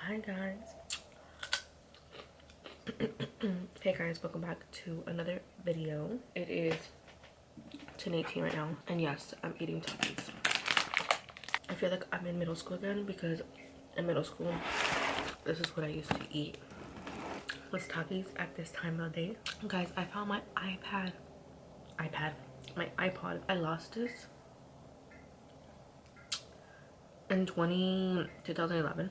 Hi guys. Hey guys, welcome back to another video. It is 10:18 right now, and yes, I'm eating Takis. I feel like I'm in middle school again because in middle school, this is what I used to eat. Was Takis at this time of the day. Guys, I found my my iPod. I lost this in 2011.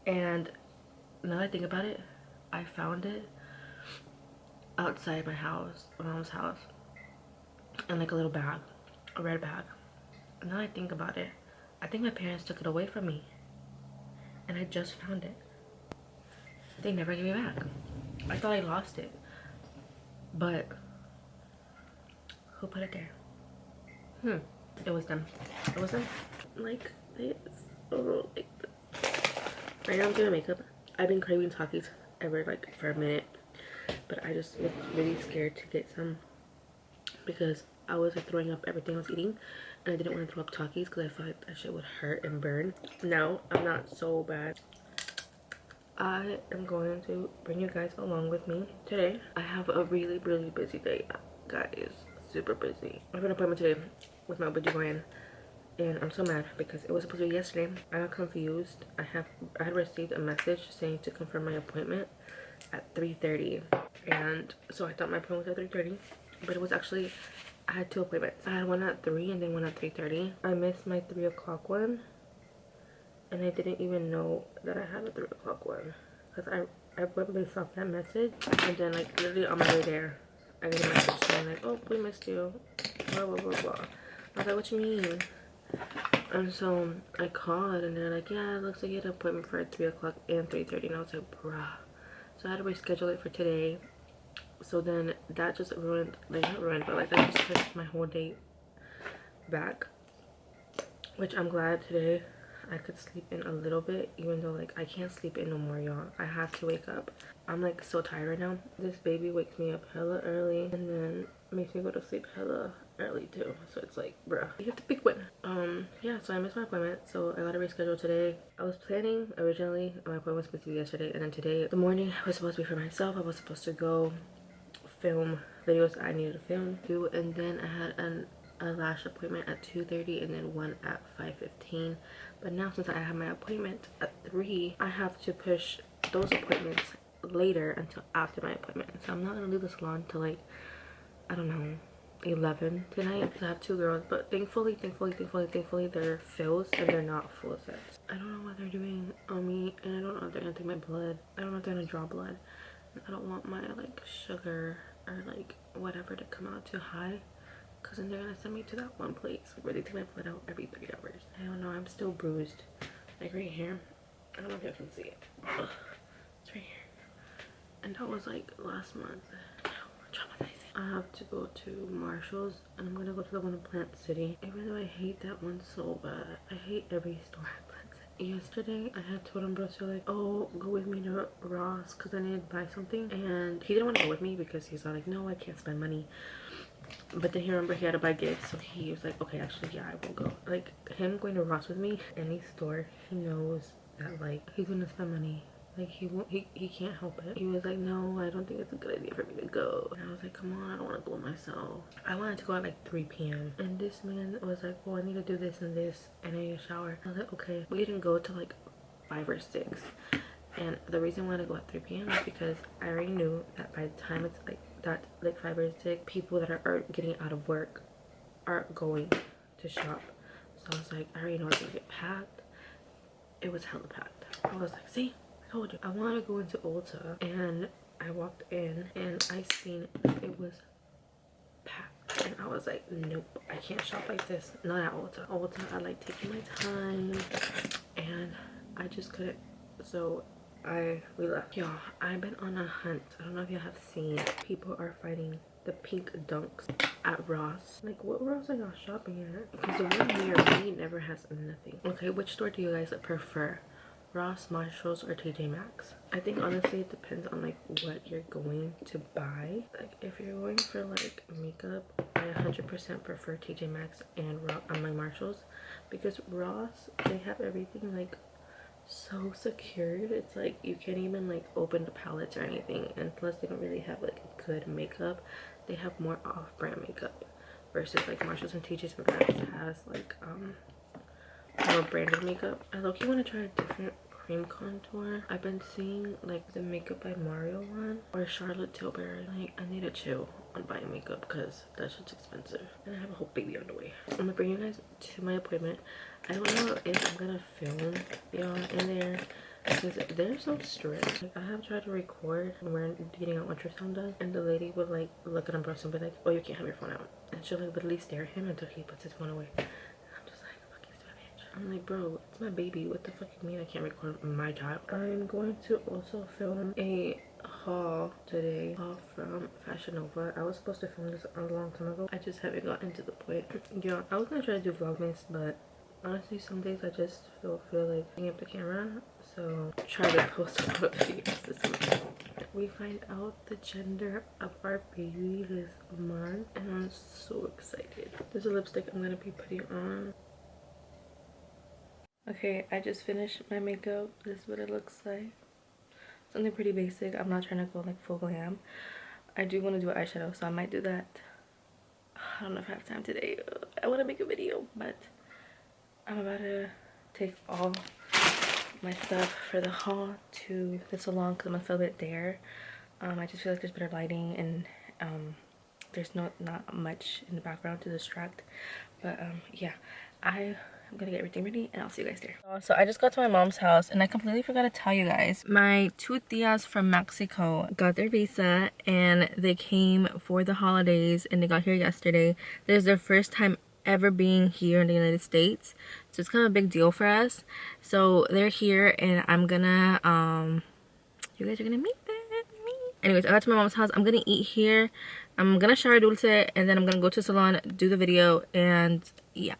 And now that I think about it, I found it outside my house, my mom's house, in like a little bag, a red bag. Now that I think about it, I think my parents took it away from me, and I just found it. They never gave it back. I thought I lost it, but who put it there? It was them. It was them. Like this. Oh, like this. Right now I'm doing makeup. I've been craving Takis ever, like, for a minute, but I just was really scared to get some because I was like throwing up everything I was eating, and I didn't want to throw up Takis because I felt like that shit would hurt and burn. Now I'm not so bad. I am going to bring you guys along with me today. I have a really busy day, guys. Super busy. I have an appointment today with my OBGYN, and I'm so mad because it was supposed to be yesterday. I got confused. I had received a message saying to confirm my appointment at 3:30, and so I thought my appointment was at 3:30, but it was actually, I had two appointments. I had one at 3 and then one at 3:30. I missed my 3 o'clock one, and I didn't even know that I had a 3 o'clock one because I went based off that message, and then like literally on my way there I get a message saying like, oh, we missed you, blah blah blah blah. I was like, what you mean? And so I called, and they're like, yeah, it looks like you had an appointment for 3 o'clock and 3:30, and I was like, bruh. So I had to reschedule it for today. So then that just ruined, like, not ruined, but like that just pushed my whole day back, which I'm glad today I could sleep in a little bit, even though like I can't sleep in no more, y'all. I have to wake up. I'm like so tired right now. This baby wakes me up hella early and then makes me go to sleep hella early too. So it's like, bruh, you have to pick one. Yeah, so I missed my appointment, so I gotta reschedule today. I was planning originally, my appointment was supposed to be yesterday, and then today the morning was supposed to be for myself. I was supposed to go film videos I needed to film too, and then I had a lash appointment at 2:30 and then one at 5:15. But now since I have my appointment at 3, I have to push those appointments later until after my appointment. So I'm not gonna leave the salon till like, I don't know, 11 tonight. I have 2 girls, but thankfully they're fills and they're not full sets. I don't know what they're doing on me, and I don't know if they're gonna take my blood. I don't know if they're gonna draw blood. I don't want my like sugar or like whatever to come out too high, because then they're gonna send me to that one place where they take my blood out every 3 hours. I don't know, I'm still bruised, like right here. I don't know if you can see it. Ugh, it's right here, and that was like last month. Traumatizing. I have to go to Marshall's, and I'm gonna go to the one in Plant City, even though I hate that one so bad. I hate every store in Plant City. Yesterday I had told Ambrosio like, oh, go with me to Ross because I need to buy something, and he didn't want to go with me because he's like, no, I can't spend money. But then he remembered he had to buy gifts, so he was like, okay, actually, yeah, I will go. Like, him going to Ross with me, any store, he knows that like he's gonna spend money. Like, he can't help it. He was like, no, I don't think it's a good idea for me to go. And I was like, come on, I don't want to go myself. I wanted to go at like 3 p.m. and this man was like, well, I need to do this and this, and I need a shower. I was like, okay. We didn't go till like 5 or 6, and the reason why I go at 3 p.m. is because I already knew that by the time it's like that, like 5 or 6, people that are getting out of work are going to shop. So I was like, I already know it's gonna get packed. It was hella packed. I was like, see, I told you. I want to go into Ulta, and I walked in and I seen it was packed, and I was like, nope, I can't shop like this. Not at Ulta. Ulta, I like taking my time, and I just couldn't. So we left. Y'all, I've been on a hunt. I don't know if y'all have seen, people are fighting the pink dunks at Ross. Like, what Ross are y'all shopping at? Because the one near me never has nothing. Okay, which store do you guys prefer? Ross, Marshalls, or TJ Maxx? I think honestly it depends on like what you're going to buy. Like, if you're going for like makeup, I 100% prefer TJ Maxx and my Marshalls, because Ross, they have everything like so secured. It's like you can't even like open the palettes or anything, and plus they don't really have like good makeup. They have more off-brand makeup versus like Marshalls and TJ's has like more branded makeup. I low-key want to try a different cream contour. I've been seeing like the Makeup by Mario one or Charlotte Tilbury. Like I need to chill on buying makeup because that shit's expensive, and I have a whole baby on the way. I'm gonna bring you guys to my appointment. I don't know if I'm gonna film y'all in there because they're so strict. Like I have tried to record when we're getting an ultrasound done, and the lady would like look at him and be like, "Oh, you can't have your phone out," and she'll like literally stare at him until he puts his phone away. I'm like, bro, it's my baby. What the fuck you mean I can't record my child? I'm going to also film a haul today. Haul from Fashion Nova. I was supposed to film this a long time ago. I just haven't gotten to the point. Yeah, I was gonna try to do vlogmas, but honestly, some days I just feel like picking up the camera. So try to post a lot of videos this month. We find out the gender of our baby this month, and I'm so excited. There's a lipstick I'm gonna be putting on. Okay, I just finished my makeup. This is what it looks like. Something pretty basic. I'm not trying to go like full glam. I do want to do an eyeshadow, so I might do that. I don't know if I have time today. I want to make a video, but I'm about to take all my stuff for the haul to the salon because I'm gonna film it there. I just feel like there's better lighting, and there's not much in the background to distract. But yeah, I'm gonna get everything ready and I'll see you guys there. So I just got to my mom's house and I completely forgot to tell you guys. My two tias from Mexico got their visa and they came for the holidays and they got here yesterday. This is their first time ever being here in the United States, so it's kind of a big deal for us. So they're here and I'm gonna you guys are gonna meet them. Anyways, I got to my mom's house. I'm gonna eat here. I'm gonna shower dulce and then I'm gonna go to the salon, do the video, and yeah.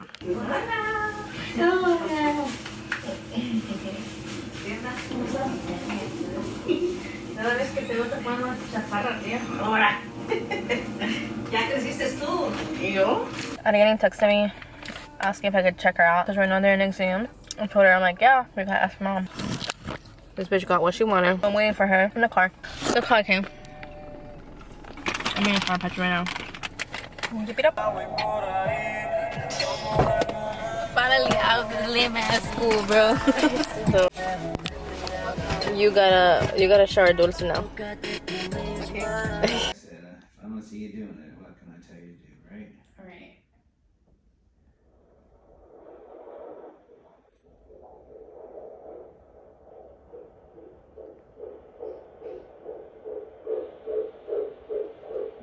Ariane texted me asking if I could check her out because right now they're in exam. I told her, I'm like, yeah, we gotta ask mom. This bitch got what she wanted. I'm waiting for her in the car. The car came. I'm in the car patch right now. Keep it up. Finally out of the lame ass school, bro. So you gotta shower dulce now. Okay. I want to see you doing it. What can I tell you to do, right? All right.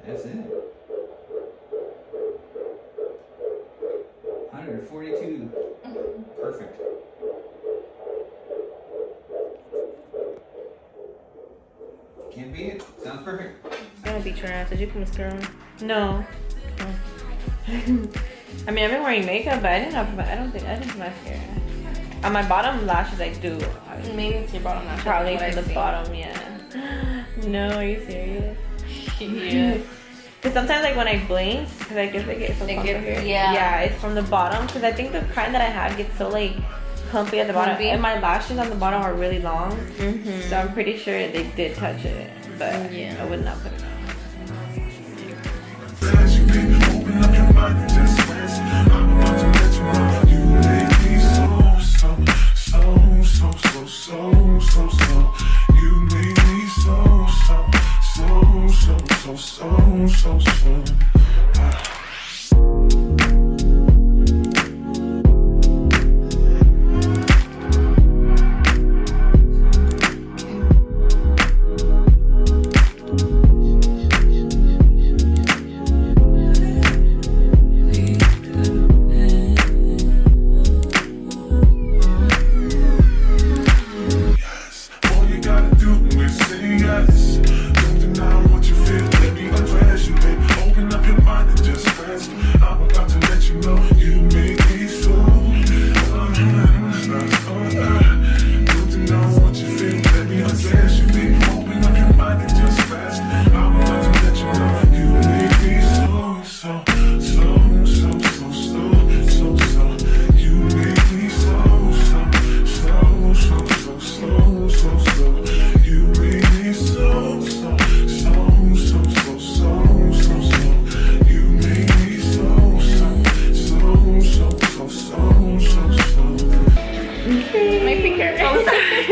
That's it. 142. Perfect. Can't beat it. Sounds perfect. I'm gonna beat your ass. Did you put mascara on? No. Oh. I mean, I've been wearing makeup, but I didn't put mascara. On my bottom lashes, I do. Maybe it's your bottom lash. Probably from the bottom, yeah. No, are you serious? Yeah. Because sometimes, like when I blink, because I guess I get so clumpy here. Yeah, it's from the bottom. Because I think the kind that I have gets so like clumpy at the bottom, and my lashes on the bottom are really long. So I'm pretty sure they did touch it, but I would not put it on.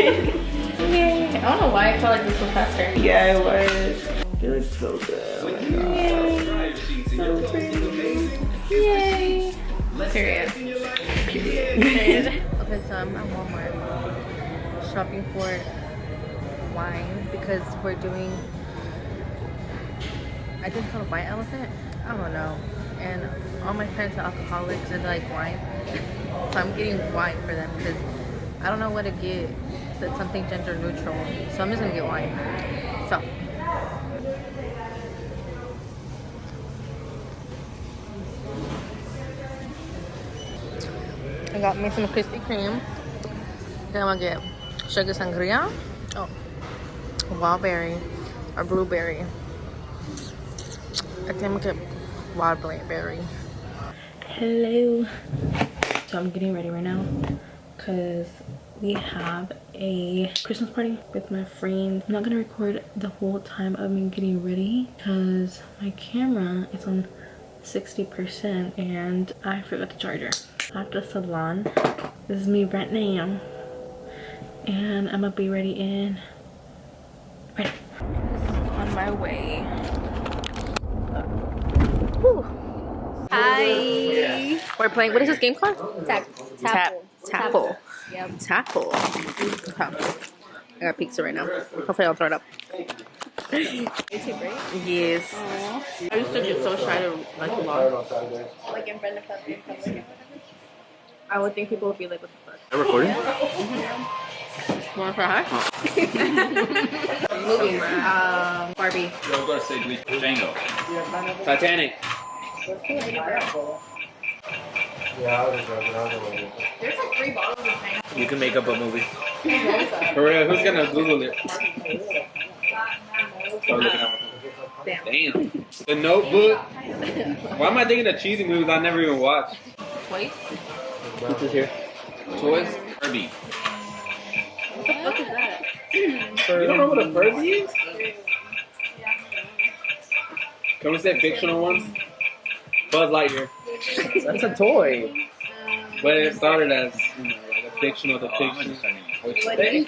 Yay. I don't know why I felt like this was faster. Yeah, it was. It looks so good. Oh my god. So pretty. Yay. Period. Period. Okay, so I'm at Walmart shopping for wine because we're doing, I think it's called a white elephant. I don't know. And all my friends are alcoholics and they like wine. So I'm getting wine for them because I don't know what to get. It's something gender neutral. So I'm just gonna get wine. So. I got me some Krispy Kreme. Then I'm gonna get sugar sangria. Oh, wild berry or blueberry. I think I'm gonna get wild blackberry. Hello. So I'm getting ready right now because we have a Christmas party with my friends. I'm not gonna record the whole time of me getting ready because my camera is on 60% and I forgot the charger. At the salon. This is me right now. And I'm gonna be ready in right on my way. Woo. Hi. We're playing, what is this game called? Tapple. Yep. Tapple. Okay. I got pizza right now. Hopefully I'll throw it up. YouTube, right? Yes. Aww. I used to get so shy to like vlog. Like in front of public. I would think people would be like, what the fuck? I'm recording? You want to say hi? Movie. Barbie. Yo, go to say Django. Titanic. There's like 3 bottles of Django. You can make up a movie. For real, who's gonna Google it? Start looking at my phone. Damn. The Notebook. Why am I thinking of cheesy movies I never even watched? Twice? What's this here? Toys? Furby. What the fuck is that? You don't know what a Furby is? Can we say fictional ones? Buzz Lightyear. That's a toy. But it started as, you know, like a fictional depiction. What'd you say?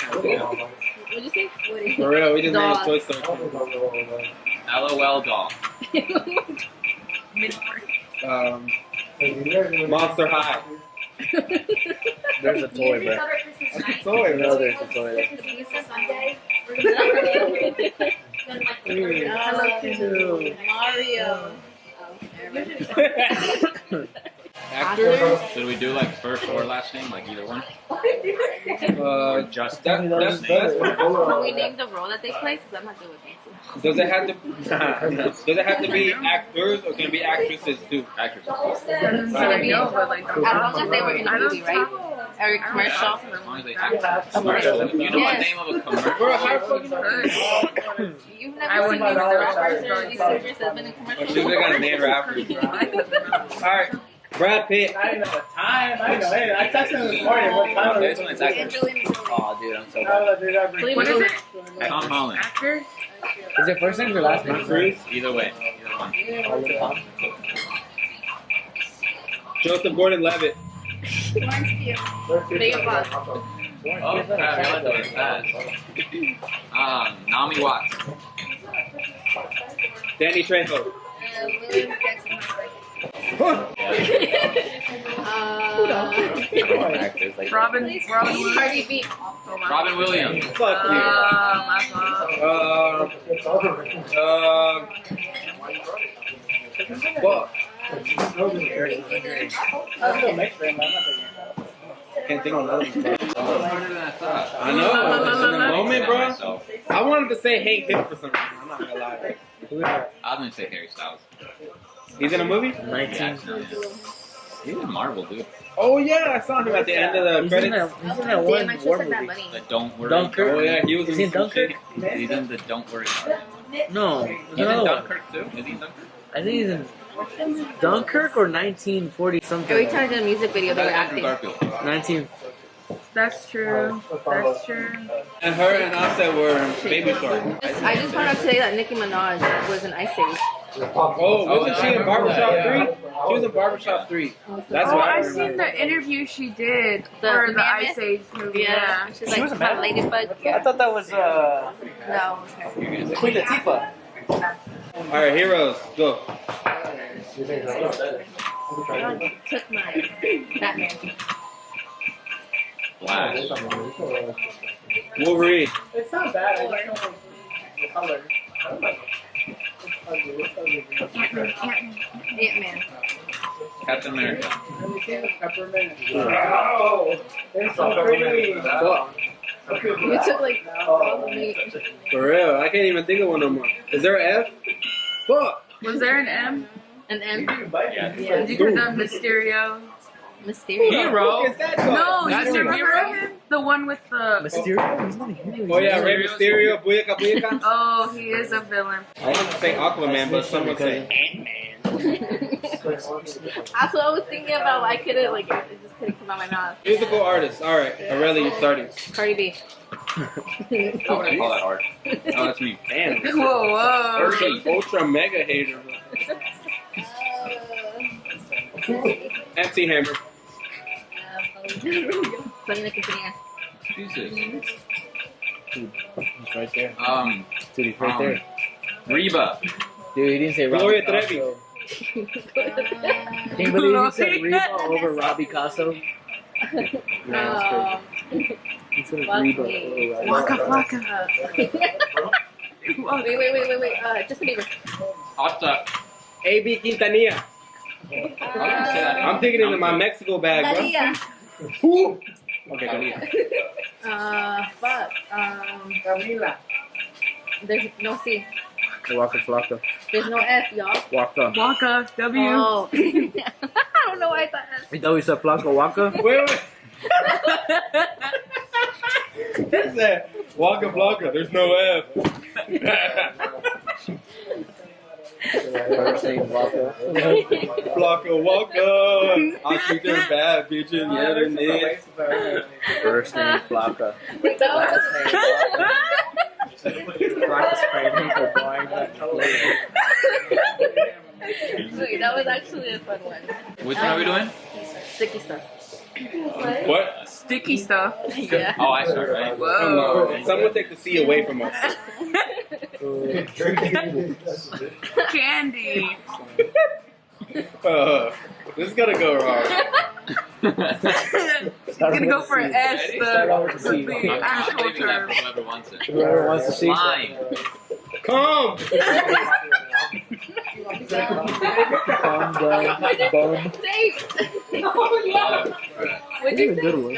For real, we just made a Dogs. Toy Story. LOL doll. Monster High. There's a toy, bro. That's a toy, No, there's a toy. Mario. Actors? Should we do like first or last name, like either one? Just that's Can we name the role that they play? Because I'm not good with names. Does it have to? Does it have to be actors or can it be actresses too? Actresses. As long as they were in a movie, right? Or a commercial. As long as they act. Commercial. You know the name of a commercial? Bro, how fucking You've never seen these rappers or these singers that have been in commercials? She's got a name rapper. Alright. Brad Pitt. I didn't know the time. I didn't know. Hey, I texted him this morning. What time This one's actors. Angelina Jolie. Oh, dude, I'm so bad. What is it? Tom Holland. Actors? Is it first name or last Tom name? Cruise. Either way. Either one. Joseph Gordon-Levitt. Florence Pugh. Megan Fox. Oh, crap, I like that fast. Naomi Watts. Danny Trejo. William Jackson. Actors like Robin Cardi B. Robin Williams. Fuck you. Fuck. I'm still mixed, man. I'm not thinking about it. Can't think of another one. I know. In the moment, bro. I wanted to say Hank Pym for some reason. I'm not gonna lie. Who is that? I was gonna say Harry Styles. He's in a movie? 19. He's in Marvel, dude. Oh yeah, I saw him at the end of the He's in credits. that Damn, one I war should have that movie. money. The Don't Worry. Dunkirk? Oh yeah, he was Is in he in some Dunkirk? shit. He's in the Don't Worry. No. He's in No. Dunkirk too. Is he in Dunkirk? I think he's in Dunkirk or 1940 something. Every time I did a music video, they were That's Andrew acting. Garfield. 19. That's true. That's true. And her and Offset were in Baby Shark. I just found out today that Nicki Minaj was in Ice Age. Oh, wasn't she in Barbershop 3? She was in Barbershop 3. That's Oh, what I I remember. seen the interview she did The for the Mammoth? Ice Age movie. Yeah. She's like was a part mammoth? ladybug. I thought that was No. Queen Latifah. Alright, heroes, go. Took mine. Batman. Lash. Wolverine. It's not bad. I just don't like the color. I don't like Ant-Man. Captain America. peppermint. Wow. They're so pretty. Fuck. You took like all the meat. For real, I can't even think of one no more. Is there an F? Fuck. Was there an M? And then Yeah. You could have done Mysterio. Mysterio. Hero? Is that No, That's you a remember hero? him? The one with the. Mysterio? He's not a hero. Oh yeah, Rey Mysterio, Booyaka Booyaka. Oh, he is a villain. I wanted to say Aquaman, but someone said That's what I was thinking about. I couldn't like it just couldn't come out my mouth. musical artist. Alright, Aurelia, you're starting. Cardi B. I wouldn't call that art. Oh, that's me. Damn. Whoa, whoa. Ultra mega hater. MC Hammer. Selena Quintanilla. Jesus. He's right there. Dude, he's right there. Reba. Dude, he didn't say Gloria Robbie Trevi. Picasso. Can't believe he said Reba over Robbie Picasso. Yeah, that's crazy. He said Fuck Reba me. over Robbie Waka Picasso. Flocka. Wait. Justin Bieber. Hasta. AB Quintanilla. I'm taking it in my I'm Mexico bag, Dalia. bro. Who? Okay, Dalia. Fuck. Camila. There's no C. Waka Flocka. There's no F, y'all. Waka. Waka, W. Oh. I don't know why I thought F. You thought we said Flocka Waka? Wait. What's that? Waka Flocka, there's no F. First name Waka. Flocka Waka. I'll treat them bad, bitches. Yeah, they're niggas. First name Flocka. Wait, that was Flocka sprayed him for buying that color. Wait, that was actually a fun one. Which one are we doing? Sticky stuff. What? Sticky stuff. Yeah. Oh, I start, right? Come Whoa. on. Someone take the C away from us. Candy. This is gonna go wrong. It's gonna go for an S, the actual leaving that term. for whoever wants it. Whoever wants to see. Slime. Come! Calm down, bum. Tape. Uh, What'd you That's a good one.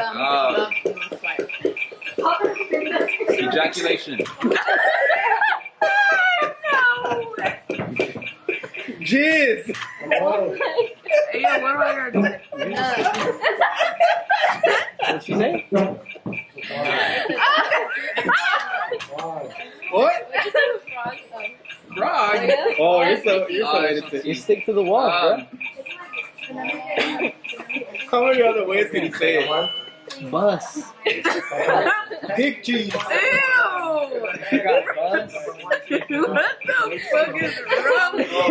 Ejaculation. Jizz! Hey, yo, what am I gonna do? What'd she say? What? Frog. Oh, you're so innocent. You stick to the wall, bro. How many other ways can you say it? Bus. Dick cheese. Ew! You got bus. What the fuck is wrong with you?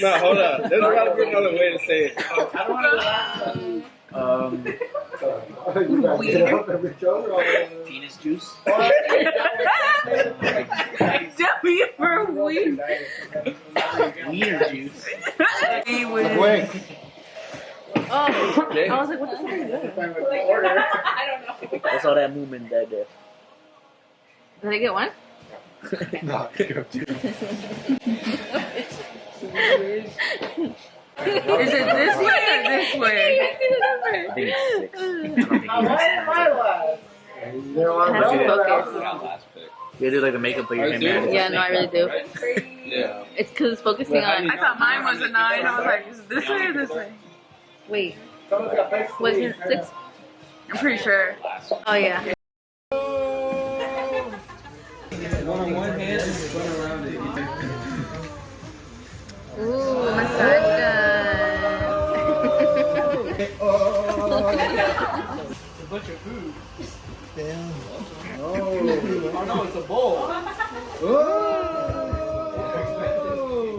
No, hold on. There's gotta be another way to say it. Penis juice. W for weed. Wiener juice. He was. Quick. Oh, I was like, what the fuck is this? What's all that movement that there? Did I get one? No, Is it this way or this way? I think it's 6. I don't think Why am I last? Has to focus. Last pick. You do like the makeup, but your hand man. Yeah, no, I really do. Yeah. It's because it's focusing on. I thought mine was a 9. I was like, is it this way or this way? Wait, was your 6? I'm pretty sure. Oh, yeah. One on one hand and one around it. Ooh, massage gun. A bunch of food. Damn. Oh no, it's a bowl. Oh!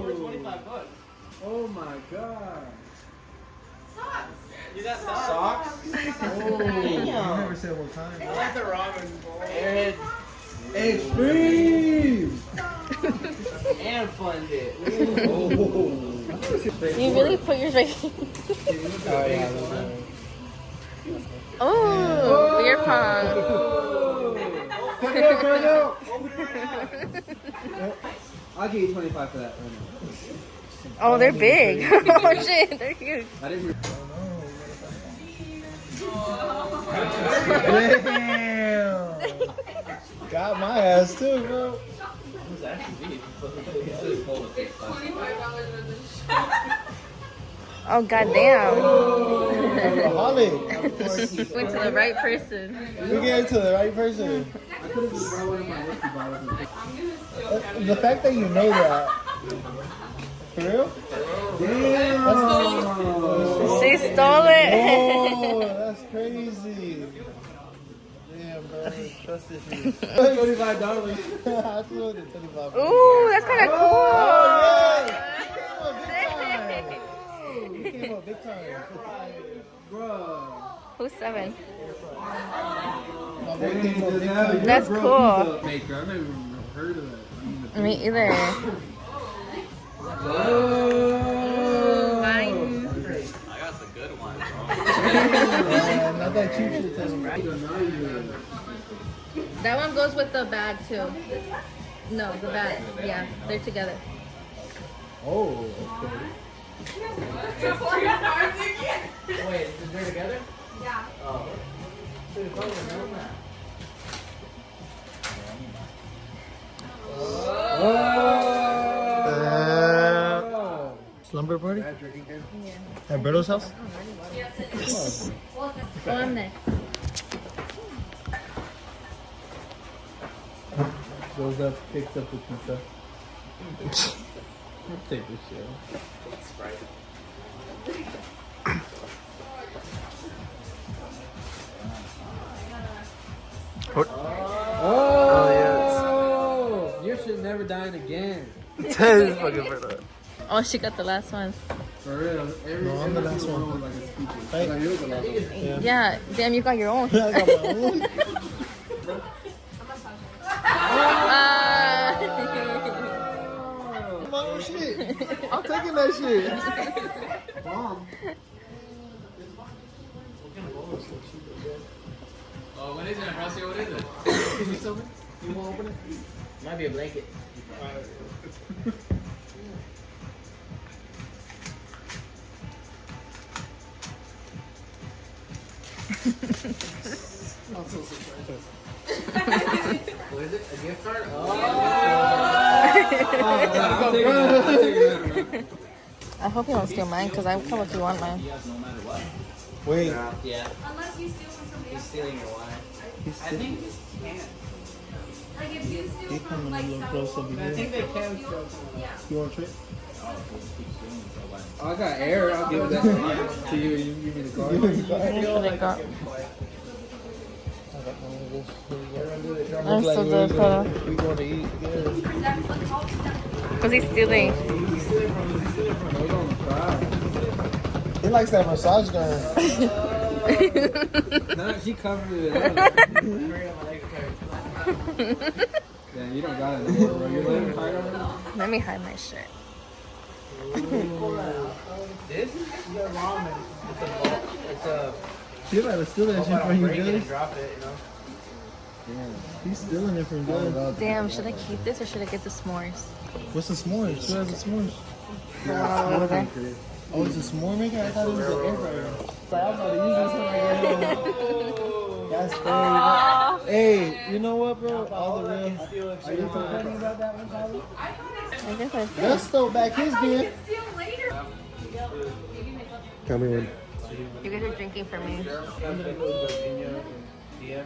For $25. Oh my god. You got socks? Socks? Oh, you never said what kind. I like the ramen bowl. Extreme! And fun dip. You really put yours right here. Oh yeah. Oh, beer pong. Fuck it up, right now! I'll give you 25 for that right now. Oh, they're big. Oh shit, they're huge. I didn't. Damn! Got my ass too, bro. Oh goddamn. Holly, Went to the right person. we gave it to the right person. I could have just brought one of my whiskey bottles. The fact that you know that. For real? Damn! She stole it. Oh, that's crazy. Damn, bro. Trust issues. $25. I threw it at 25. Ooh, that's kind of cool. You came up big time. Bruh. Who's 7? My boy came up big time. That's cool. Maker, I've never even heard of that. Me either. Oh. Mine. I got the good one, bro. Not that cheap shit. That one goes with the bag too. No, the bag. Yeah, they're together. Oh, okay. Wait, they're together? Yeah. Oh. Dude, probably know that. Slumber party? Yeah. At Berto's house? Yes. Go on next. Goes up, picks up the pizza. I'll take this shit. Oh, your shit never dying again. Oh, she got the last one. For real. No, I'm the last one. Was like a speaker. Right? Like, you was the last one. Yeah, damn, you got your own. I got my own. My own shit. I'm taking that shit. Bomb. Oh, what is it, Rossi? What is it? Can you tell me? You want to open it? Might be a blanket. I'm so surprised. What is it? A gift card? Oh! I'll take it. I hope you don't steal mine because I probably want mine. Yes, no matter what. Wait. Yeah. Unless you steal from somebody He's else. stealing your wine. He's I think he can. Like if you steal He from coming like a little closer. I think they can steal. You want a trick? I got air. I'll give that to you. You give me the card. That's what I got. I'm so good, We going to eat together. because he's stealing. He likes that massage gun. No, she covered it up. Damn, you don't got it no more, bro. You're letting hide already? Let me hide my shit. This is the ramen. It's a He like to steal that shit from you, break it and Judge. drop it, you know? He's stealing it from Judge. Damn, should I keep this or should I get the s'mores? What's the s'mores? Who has the s'mores? The one all over there. Oh, it's a s'more maker? I thought it was an air fryer. Like, I'm about to use this one right now. That's crazy. Hey, you know what, bro? All the real. Are you complaining about that one, Tyler? I guess I Let's throw back his beer. Tell me when. You guys are drinking for me. I'm gonna go to the DM.